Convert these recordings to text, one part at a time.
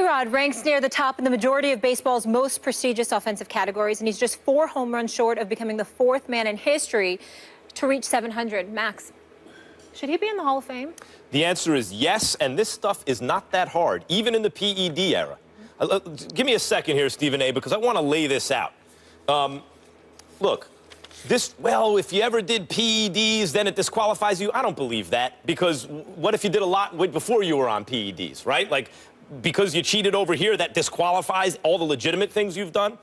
A-Rod ranks near the top in the majority of baseball's most prestigious offensive categories, and he's just 4 home runs short of becoming the 4th man in history to reach 700. Max, should he be in the Hall of Fame? The answer is yes, and this stuff is not that hard, even in the PED era. Give me a second here, Stephen A., because I want to lay this out. Look, well, if you ever did PEDs, then it disqualifies you. I don't believe that, because what if you did a lot before you were on PEDs, right? Like, because you cheated over here, that disqualifies all the legitimate things you've done?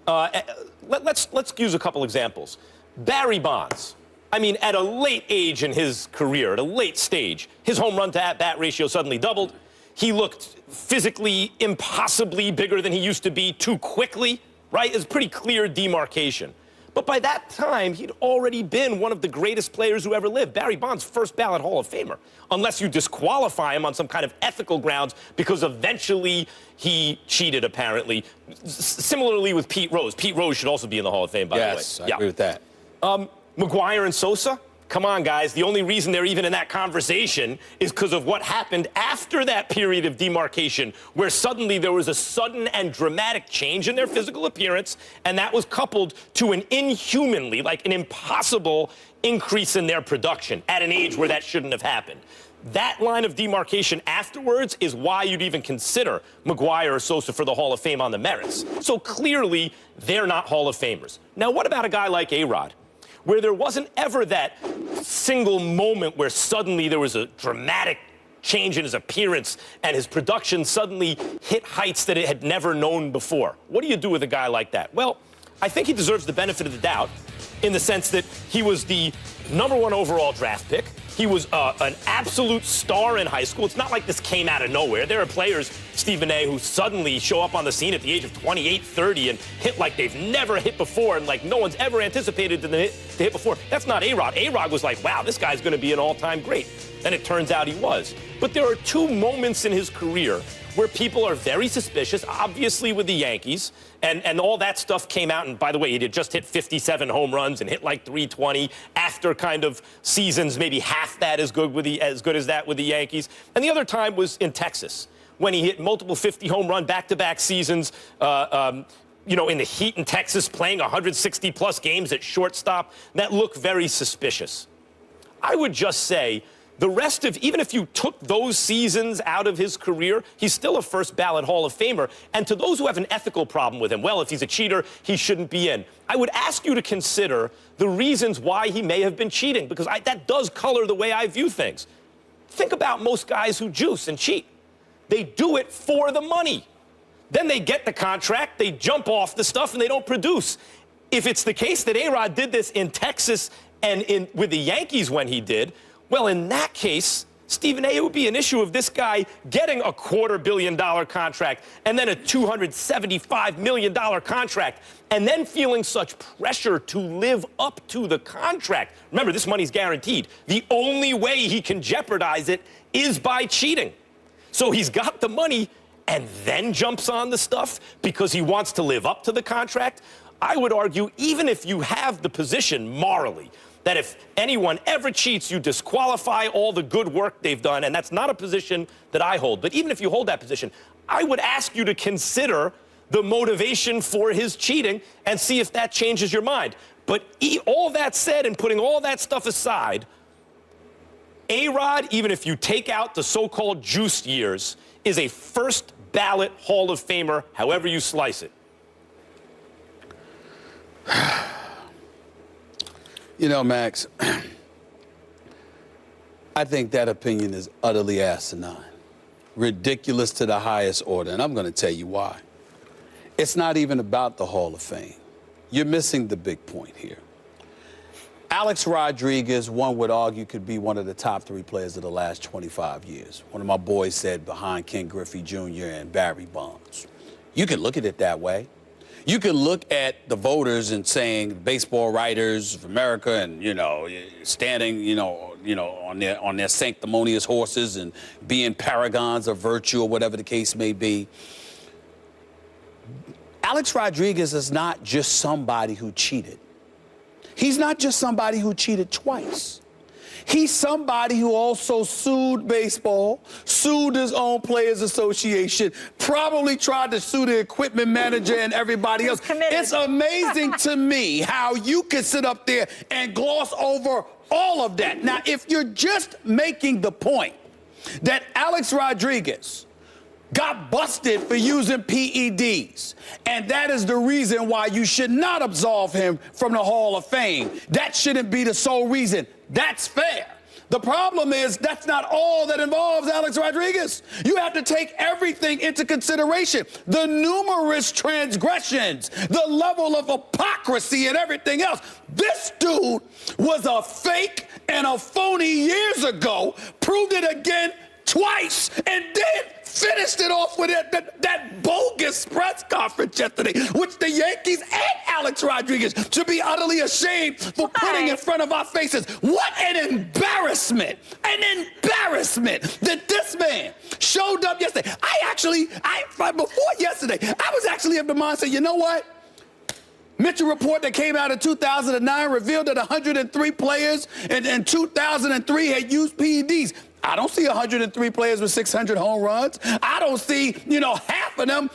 Let's use a couple examples. Barry Bonds. I mean, at a late age in his career, at a late stage, his home run to at-bat ratio suddenly doubled. He looked physically impossibly bigger than he used to be too quickly, right? It's a pretty clear demarcation. But by that time, he'd already been one of the greatest players who ever lived. Barry Bonds, first ballot Hall of Famer, unless you disqualify him on some kind of ethical grounds because eventually he cheated, apparently. Similarly with Pete Rose. Pete Rose should also be in the Hall of Fame, by the way. Yes, I agree with that. McGuire and Sosa? Come on, guys. The only reason they're even in that conversation is because of what happened after that period of demarcation, where suddenly there was a sudden and dramatic change in their physical appearance, and that was coupled to an inhumanly, like an impossible increase in their production at an age where that shouldn't have happened. That line of demarcation afterwards is why you'd even consider McGuire or Sosa for the Hall of Fame on the merits. So clearly, they're not Hall of Famers. Now, what about a guy like A-Rod, where there wasn't ever that single moment where suddenly there was a dramatic change in his appearance and his production suddenly hit heights that it had never known before? What do you do with a guy like that? Well, I think he deserves the benefit of the doubt in the sense that he was the #1 overall draft pick. He was an absolute star in high school. It's not like this came out of nowhere. There are players, Stephen A., who suddenly show up on the scene at the age of 28, 30 and hit like they've never hit before and like no one's ever anticipated them to hit before. That's not A-Rod. A-Rod was like, wow, this guy's going to be an all-time great. And it turns out he was. But there are 2 moments in his career where people are very suspicious, obviously with the Yankees, and all that stuff came out. And by the way, he had just hit 57 home runs and hit like 320 after kind of seasons maybe half that as good as that with the Yankees. And the other time was in Texas, when he hit multiple 50 home run back-to-back seasons, you know, in the heat in Texas, playing 160-plus games at shortstop. That looked very suspicious. I would just say, the rest of, even if you took those seasons out of his career, he's still a first ballot Hall of Famer. And to those who have an ethical problem with him, well, if he's a cheater, he shouldn't be in. I would ask you to consider the reasons why he may have been cheating, because that does color the way I view things. Think about most guys who juice and cheat. They do it for the money. Then they get the contract, they jump off the stuff, and they don't produce. If it's the case that A-Rod did this in Texas and with the Yankees when he did, well, in that case, Stephen A., it would be an issue of this guy getting a $250 million contract and then a $275 million contract and then feeling such pressure to live up to the contract. Remember, this money's guaranteed. The only way he can jeopardize it is by cheating. So he's got the money and then jumps on the stuff because he wants to live up to the contract. I would argue, even if you have the position morally that if anyone ever cheats, you disqualify all the good work they've done, and that's not a position that I hold. But even if you hold that position, I would ask you to consider the motivation for his cheating and see if that changes your mind. But all that said, and putting all that stuff aside, A-Rod, even if you take out the so-called juiced years, is a first ballot Hall of Famer, however you slice it. You know, Max, I think that opinion is utterly asinine, ridiculous to the highest order, and I'm going to tell you why. It's not even about the Hall of Fame. You're missing the big point here. Alex Rodriguez, one would argue, could be one of the top 3 players of the last 25 years. One of my boys said behind Ken Griffey Jr. and Barry Bonds. You can look at it that way. You can look at the voters and saying baseball writers of America and, you know, standing, on their sanctimonious horses and being paragons of virtue or whatever the case may be. Alex Rodriguez is not just somebody who cheated. He's not just somebody who cheated twice. He's somebody who also sued baseball, sued his own players association, probably tried to sue the equipment manager and everybody else. It's amazing to me how you can sit up there and gloss over all of that. Now, if you're just making the point that Alex Rodriguez got busted for using PEDs, and that is the reason why you should not absolve him from the Hall of Fame, that shouldn't be the sole reason. That's fair. The problem is that's not all that involves Alex Rodriguez. You have to take everything into consideration. The numerous transgressions, the level of hypocrisy and everything else. This dude was a fake and a phony years ago, proved it again twice, and then finished it off with that bogus press conference yesterday, which the Yankees and Alex Rodriguez should be utterly ashamed for putting in front of our faces. What an embarrassment! An embarrassment that this man showed up yesterday. Before yesterday, I was actually of the mindset, you know what? Mitchell report that came out in 2009 revealed that 103 players in 2003 had used PEDs. I don't see 103 players with 600 home runs. I don't see, half of them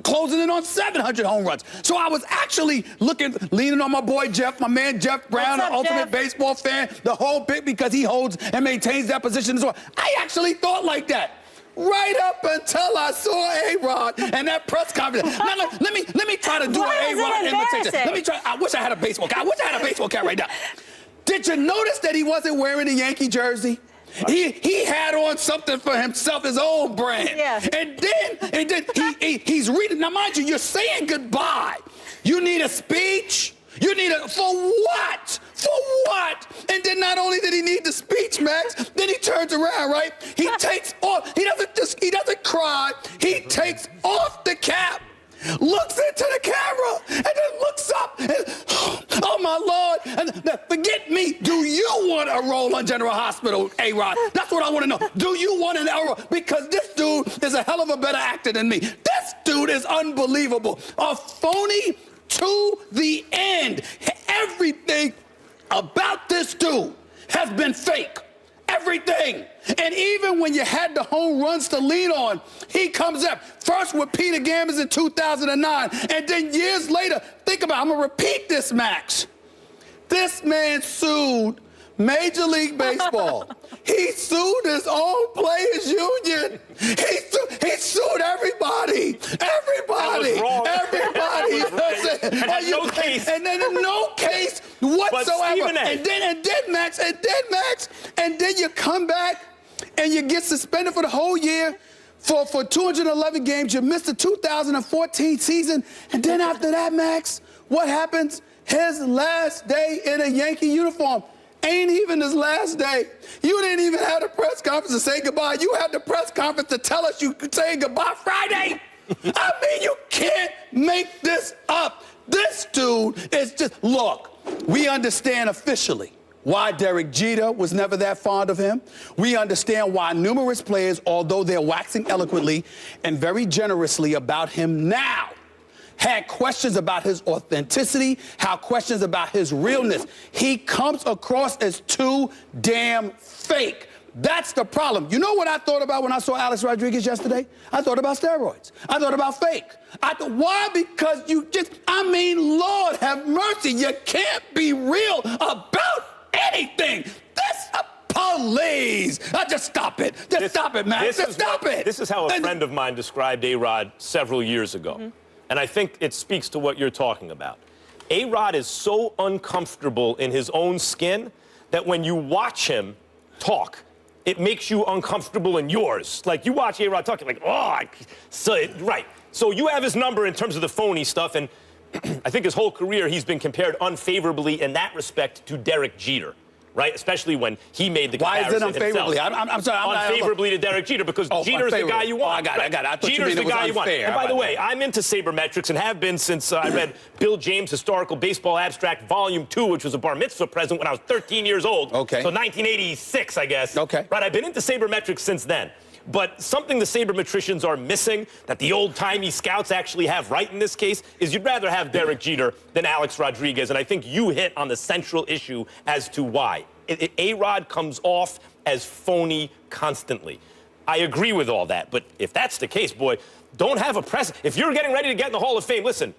closing in on 700 home runs. So I was actually leaning on my boy Jeff, my man Jeff Brown, What's up, an ultimate Jeff? baseball fan, the whole bit because he holds and maintains that position as well. I actually thought like that. Right up until I saw A-Rod and that press conference. Now, let me try to do an A-Rod imitation. I wish I had a baseball cap. I wish I had a baseball cap right now. Did you notice that he wasn't wearing a Yankee jersey? He had on something for himself, his own brand. Yeah. And then he's reading. Now, mind you, you're saying goodbye. You need a speech. For what? For what? And then not only did he need the speech, Max, then he turns around, right? He takes off. He doesn't cry. He takes off the cap, looks into the camera, and then looks up and, oh my Lord, and forget me. Do you want a role on General Hospital, A-Rod? That's what I want to know. Do you want an role? Because this dude is a hell of a better actor than me. This dude is unbelievable. A phony to the end. Everything about this dude has been fake. Everything. And even when you had the home runs to lean on, he comes up first with Peter Gammons in 2009, and then years later, think about it, I'm going to repeat this, Max. This man sued Major League Baseball. He sued his own players union. He sued everybody. Everybody. And then no case whatsoever. And then you come back and you get suspended for the whole year for 211 games. You missed the 2014 season. And then after that, Max, what happens? His last day in a Yankee uniform ain't even his last day. You didn't even have the press conference to say goodbye. You had the press conference to tell us you could say goodbye Friday. I mean, you can't make this up. This dude is just, look, we understand officially why Derek Jeter was never that fond of him. We understand why numerous players, although they're waxing eloquently and very generously about him now, had questions about his authenticity, had questions about his realness. He comes across as too damn fake. That's the problem. You know what I thought about when I saw Alex Rodriguez yesterday? I thought about steroids. I thought about fake. Why? Because Lord have mercy. You can't be real about anything. Please. Just stop it. Stop it, man. Stop it. This is how a friend of mine described A-Rod several years ago. Mm-hmm. And I think it speaks to what you're talking about. A-Rod is so uncomfortable in his own skin that when you watch him talk, it makes you uncomfortable in yours. Like, you watch A-Rod talking, like, right. So you have his number in terms of the phony stuff, and I think his whole career he's been compared unfavorably in that respect to Derek Jeter. Right, especially when he made the comparison. Why is it unfavorably? I'm sorry. Unfavorably to Derek Jeter because Jeter's the guy you want. I got it. I thought Jeter's the guy you want. And by the way, I'm into sabermetrics and have been since I read Bill James' Historical Baseball Abstract Volume 2, which was a bar mitzvah present when I was 13 years old. Okay. So 1986, I guess. Okay. Right, I've been into sabermetrics since then. But something the sabermetricians are missing that the old-timey scouts actually have right in this case is you'd rather have Derek Jeter than Alex Rodriguez. And I think you hit on the central issue as to why. A-Rod comes off as phony constantly. I agree with all that, but if that's the case, boy, don't have a press. If you're getting ready to get in the Hall of Fame, listen,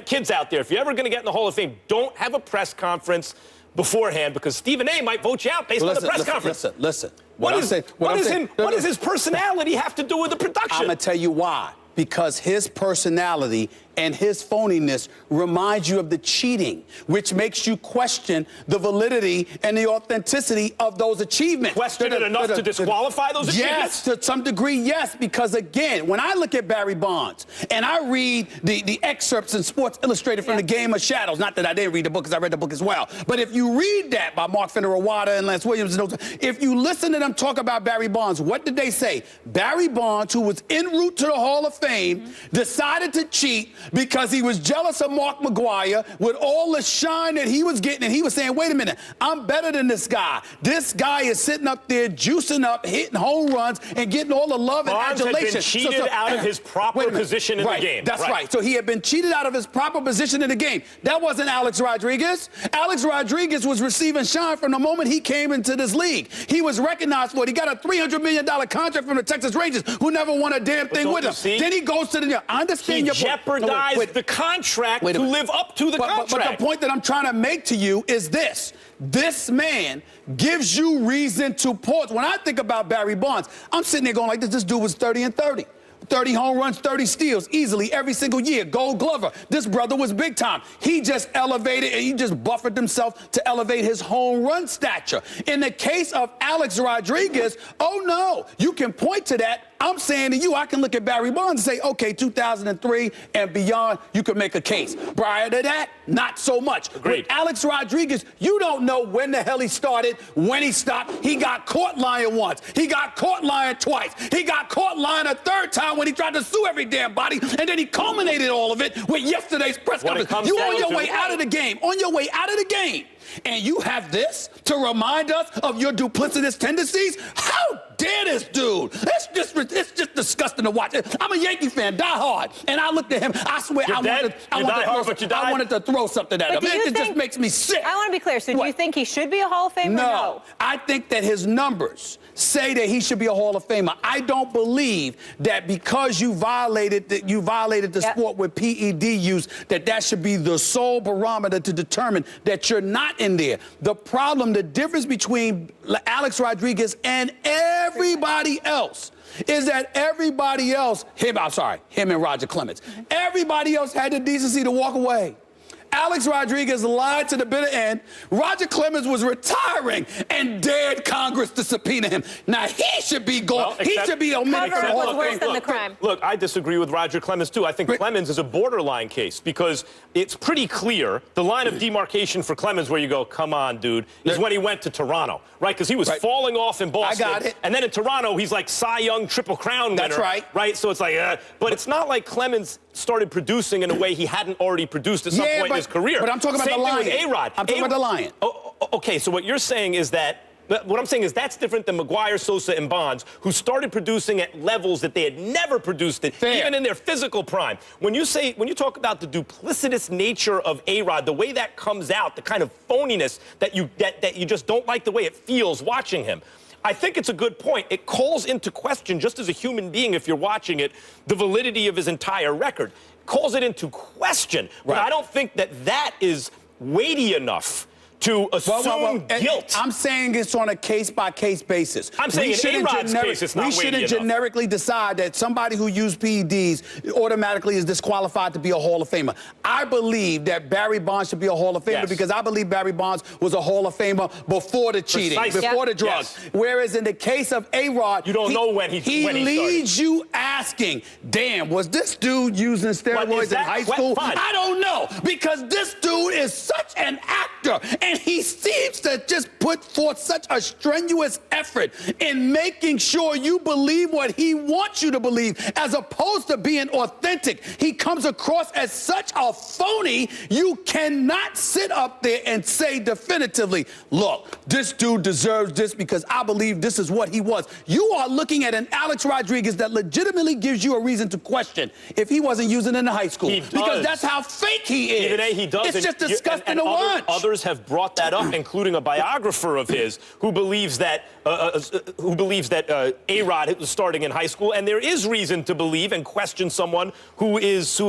kids out there, if you're ever going to get in the Hall of Fame, don't have a press conference beforehand, because Stephen A. might vote you out based on the press conference. Listen. What does his personality have to do with the production? I'm going to tell you why. Because his personality and his phoniness reminds you of the cheating, which makes you question the validity and the authenticity of those achievements. Question it enough to disqualify those achievements? Yes, to some degree, yes. Because, again, when I look at Barry Bonds and I read the excerpts in Sports Illustrated from The Game of Shadows, not that I didn't read the book because I read the book as well, but if you read that by Mark Fenner-Awada and Lance Williams, if you listen to them talk about Barry Bonds, what did they say? Barry Bonds, who was en route to the Hall of Fame, decided to cheat because he was jealous of Mark McGwire with all the shine that he was getting. And he was saying, wait a minute, I'm better than this guy. This guy is sitting up there, juicing up, hitting home runs, and getting all the love and adulation. Bonds had been cheated out of his proper position in the game. That's right. So he had been cheated out of his proper position in the game. That wasn't Alex Rodriguez. Alex Rodriguez was receiving shine from the moment he came into this league. He was recognized for it. He got a $300 million contract from the Texas Rangers, who never won a damn thing with him. Then he goes to the... I understand your point. He jeopardized the contract to live up to the contract. But the point that I'm trying to make to you is this. This man gives you reason to pause. When I think about Barry Bonds, I'm sitting there going like this. This dude was 30 and 30. 30 home runs, 30 steals, easily every single year. Gold Glover. This brother was big time. He just elevated and he just buffered himself to elevate his home run stature. In the case of Alex Rodriguez, oh no, you can point to that. I'm saying to you, I can look at Barry Bonds and say, okay, 2003 and beyond, you could make a case. Prior to that, not so much. Agreed. With Alex Rodriguez, you don't know when the hell he started, when he stopped. He got caught lying once. He got caught lying twice. He got caught lying a third time when he tried to sue every damn body, and then he culminated all of it with yesterday's press conference. You on your way out of the game, and you have this to remind us of your duplicitous tendencies? How dare this dude? It's just disgusting to watch. I'm a Yankee fan, die hard, and I looked at him. I swear, I wanted to throw something at him. It just makes me sick. I want to be clear. So, do you think he should be a Hall of Famer? No, I think that his numbers say that he should be a Hall of Famer. I don't believe that because you violated the sport with PED use, that should be the sole barometer to determine that you're not in there. The problem, the difference between Alex Rodriguez and everybody else is that everybody else, him and Roger Clemens, everybody else had the decency to walk away. Alex Rodriguez lied to the bitter end. Roger Clemens was retiring and dared Congress to subpoena him. Now, he should be gone. He should be omitted from the Hall of Fame. Worse than the crime. Look, I disagree with Roger Clemens, too. I think Clemens is a borderline case because it's pretty clear the line of demarcation for Clemens where you go, come on, dude, is when he went to Toronto, right? Because he was falling off in Boston. I got it. And then in Toronto, he's like Cy Young Triple Crown winner. That's right. Right? So it's like, but it's not like Clemens started producing in a way he hadn't already produced at some point in his career. But I'm talking about the Lion. Same thing with A-Rod. I'm talking about the Lion. Okay, so what you're saying is that what I'm saying is that's different than McGwire, Sosa, and Bonds, who started producing at levels that they had never produced at, even in their physical prime. When you talk about the duplicitous nature of A-Rod, the way that comes out, the kind of phoniness that you just don't like the way it feels watching him, I think it's a good point. It calls into question, just as a human being, if you're watching it, the validity of his entire record. Calls it into question. But I don't think that is weighty enough to assume guilt. I'm saying it's on a case-by-case basis. I'm saying in A-Rod's case, it's not weighty enough. We shouldn't generically decide that somebody who used PEDs automatically is disqualified to be a Hall of Famer. I believe that Barry Bonds should be a Hall of Famer because I believe Barry Bonds was a Hall of Famer before the cheating, before the drugs. Whereas in the case of A-Rod, you don't know when he leads you asking, damn, was this dude using steroids in high school? I don't know, because this dude is such an actor. And he seems to just put forth such a strenuous effort in making sure you believe what he wants you to believe, as opposed to being authentic. He comes across as such a phony, you cannot sit up there and say definitively, look, this dude deserves this because I believe this is what he was. You are looking at an Alex Rodriguez that legitimately gives you a reason to question if he wasn't using it in high school. Because that's how fake he is. He does. It's just disgusting to watch. Others have brought brought that up, including a biographer of his who believes that A-Rod was starting in high school, and there is reason to believe and question someone who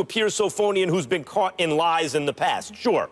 appears so phony and who's been caught in lies in the past. Sure,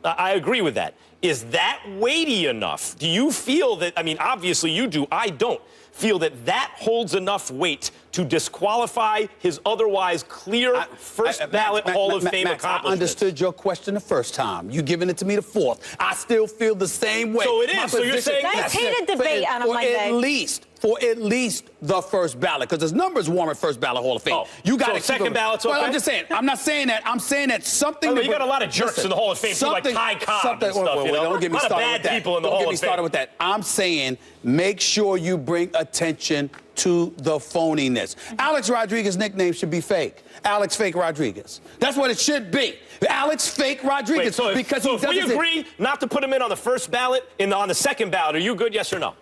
I agree with that. Is that weighty enough? Do you feel that? I mean, obviously you do. I don't feel that that holds enough weight to disqualify his otherwise clear first ballot Hall of Fame accomplishment. I understood your question the first time. You giving it to me the fourth. I still feel the same way. So it is. So you're saying that's heated debate on a Monday. For at least the first ballot, because there's numbers warrant first ballot Hall of Fame. Oh, you got so second ballot's okay? Well, I'm just saying. I'm not saying that. I'm saying that something. You got a lot of jerks in the Hall of Fame, like Ty Cobb and stuff. Don't get me started with that. A lot of bad people in the Hall of Fame. Don't get me started with that. I'm saying make sure you bring attention to the phoniness. Alex Rodriguez's nickname should be Fake. Alex Fake Rodriguez. That's what it should be. Alex Fake Rodriguez. Wait, if we agree not to put him in on the first ballot, on the second ballot, are you good, yes or no?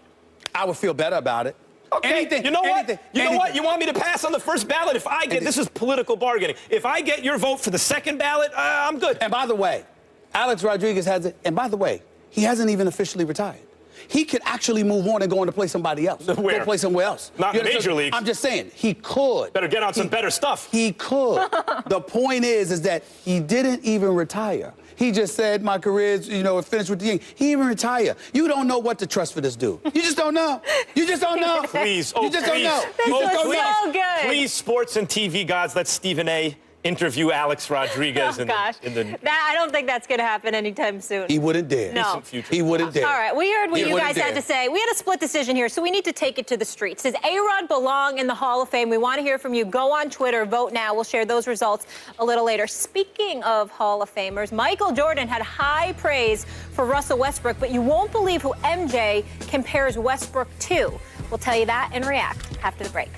I would feel better about it. Okay. You know what? You want me to pass on the first ballot? If I get, this is political bargaining. If I get your vote for the second ballot, I'm good. And by the way, Alex Rodriguez he hasn't even officially retired. He could actually move on and go on to play somebody else. Where? Go play somewhere else. Not in the major league. I'm just saying, he could. Better get on some better stuff. He could. The point is that he didn't even retire. He just said, my career's, finished with the Yankees. He didn't even retire. You don't know what to trust for this dude. You just don't know. You just don't know. Please. You just don't know. This was so good. Please, sports and TV gods, let Stephen A. interview Alex Rodriguez. I don't think that's going to happen anytime soon. He wouldn't dare. No. He wouldn't dare. All right, we heard what you guys had to say. We had a split decision here, so we need to take it to the streets. Does A-Rod belong in the Hall of Fame? We want to hear from you. Go on Twitter, vote now. We'll share those results a little later. Speaking of Hall of Famers, Michael Jordan had high praise for Russell Westbrook, but you won't believe who MJ compares Westbrook to. We'll tell you that and react after the break.